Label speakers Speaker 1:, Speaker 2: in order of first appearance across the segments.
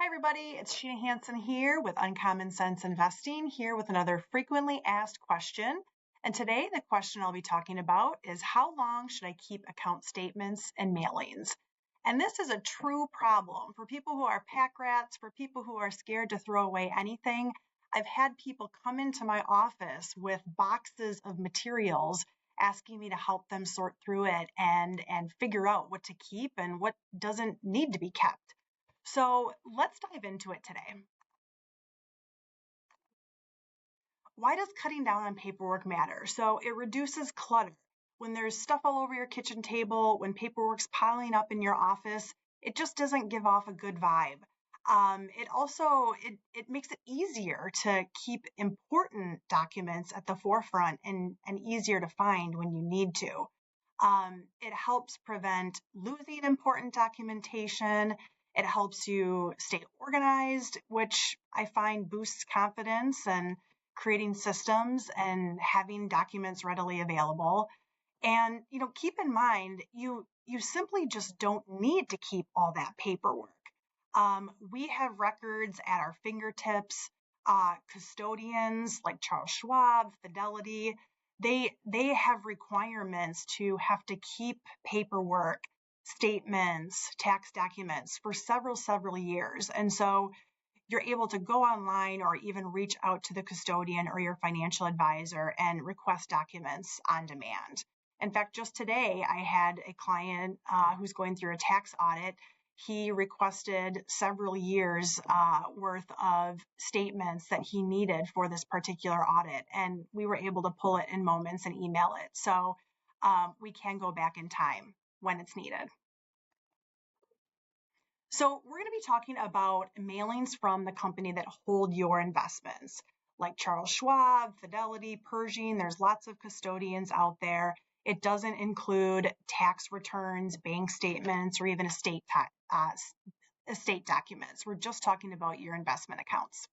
Speaker 1: Hi, everybody. It's Sheena Hansen here with Uncommon Sense Investing, here with another frequently asked question. And today, the question I'll be talking about is how long should I keep account statements and mailings? And this is a true problem for people who are pack rats, for people who are scared to throw away anything. I've had people come into my office with boxes of materials asking me to help them sort through it and figure out what to keep and what doesn't need to be kept. So let's dive into it today. Why does cutting down on paperwork matter? So it reduces clutter. When there's stuff all over your kitchen table, when paperwork's piling up in your office, it just doesn't give off a good vibe. It makes it easier to keep important documents at the forefront and easier to find when you need to. It helps prevent losing important documentation. It helps you stay organized, which I find boosts confidence and creating systems and having documents readily available. And keep in mind, you simply just don't need to keep all that paperwork. We have records at our fingertips. Custodians like Charles Schwab, Fidelity, they have requirements to have to keep paperwork, statements, tax documents for several years. And so you're able to go online or even reach out to the custodian or your financial advisor and request documents on demand. In fact, just today, I had a client who's going through a tax audit. He requested several years worth of statements that he needed for this particular audit, and we were able to pull it in moments and email it. So we can go back in time when it's needed. So we're going to be talking about mailings from the company that hold your investments, like Charles Schwab, Fidelity, Pershing. There's lots of custodians out there. It doesn't include tax returns, bank statements, or even estate documents. We're just talking about your investment accounts.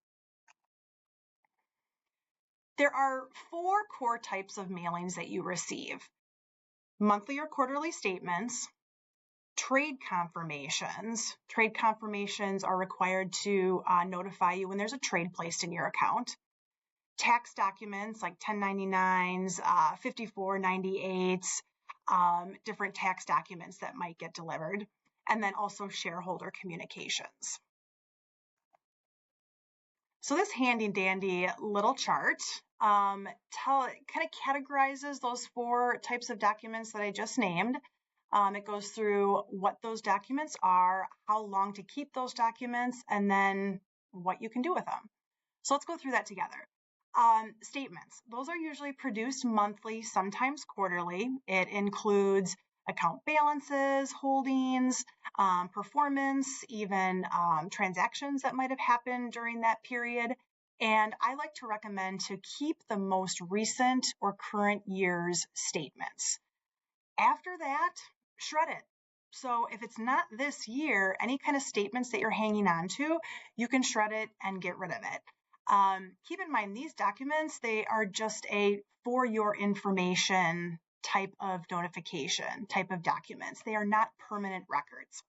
Speaker 1: There are 4 core types of mailings that you receive: monthly or quarterly statements, trade confirmations. Trade confirmations are required to notify you when there's a trade placed in your account. Tax documents like 1099s, 5498s, different tax documents that might get delivered, and then also shareholder communications. So this handy dandy little chart kind of categorizes those 4 types of documents that I just named. It goes through what those documents are, how long to keep those documents, and then what you can do with them. So let's go through that together. Statements. Those are usually produced monthly, sometimes quarterly. It includes account balances, holdings, performance, even transactions that might have happened during that period. And I like to recommend to keep the most recent or current year's statements. After that, shred it. So if it's not this year, any kind of statements that you're hanging on to, you can shred it and get rid of it. Keep in mind, these documents, they are just a for your information type of notification, type of documents. They are not permanent records.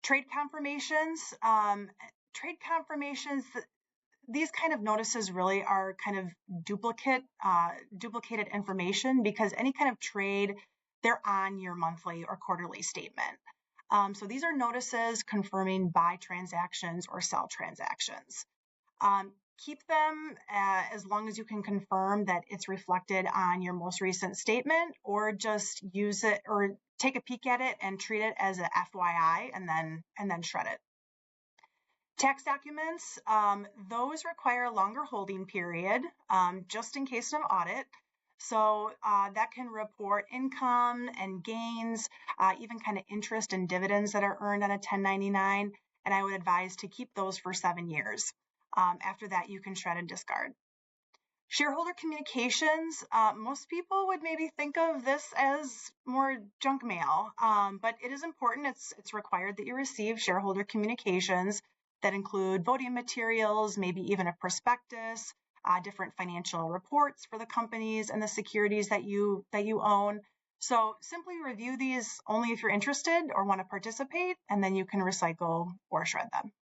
Speaker 1: Trade confirmations, these kind of notices really are kind of duplicated information, because any kind of trade, they're on your monthly or quarterly statement. So these are notices confirming buy transactions or sell transactions. Keep them as long as you can confirm that it's reflected on your most recent statement, or just use it or take a peek at it and treat it as a FYI and then shred it. Tax documents, those require a longer holding period, just in case of an audit. So that can report income and gains, even kind of interest and dividends that are earned on a 1099. And I would advise to keep those for 7 years. After that, you can shred and discard. Shareholder communications, most people would maybe think of this as more junk mail, but it is important. It's required that you receive shareholder communications that include voting materials, maybe even a prospectus, different financial reports for the companies and the securities that you own. So simply review these only if you're interested or want to participate, and then you can recycle or shred them.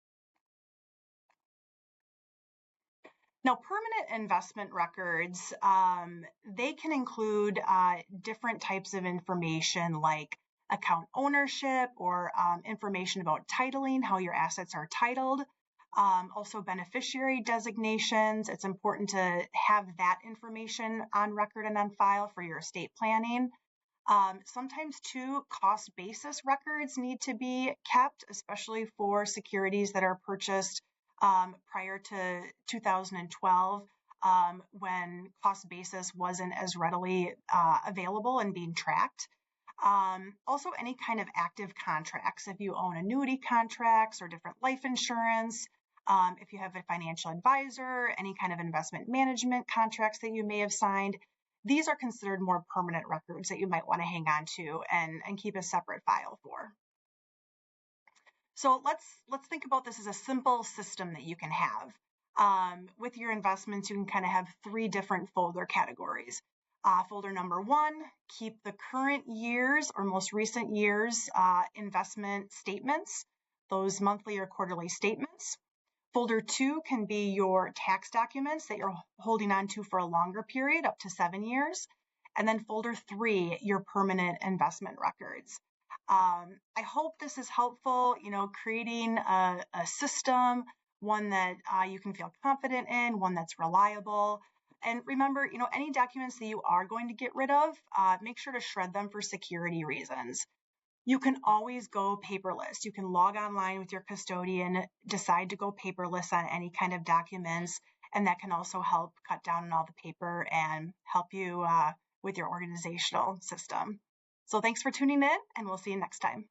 Speaker 1: Now, permanent investment records, they can include different types of information like account ownership or information about titling, how your assets are titled, also beneficiary designations. It's important to have that information on record and on file for your estate planning. Sometimes, too, cost basis records need to be kept, especially for securities that are purchased prior to 2012, when cost basis wasn't as readily available and being tracked. Also, any kind of active contracts, if you own annuity contracts or different life insurance, if you have a financial advisor, any kind of investment management contracts that you may have signed, these are considered more permanent records that you might want to hang on to and keep a separate file for. So let's think about this as a simple system that you can have. With your investments, you can kind of have 3 different folder categories. Folder number 1, keep the current year's or most recent year's investment statements, those monthly or quarterly statements. Folder 2 can be your tax documents that you're holding on to for a longer period, up to 7 years. And then folder 3, your permanent investment records. I hope this is helpful, creating a system, one that you can feel confident in, one that's reliable. And remember, any documents that you are going to get rid of, make sure to shred them for security reasons. You can always go paperless. You can log online with your custodian, decide to go paperless on any kind of documents, and that can also help cut down on all the paper and help you with your organizational system. So thanks for tuning in, and we'll see you next time.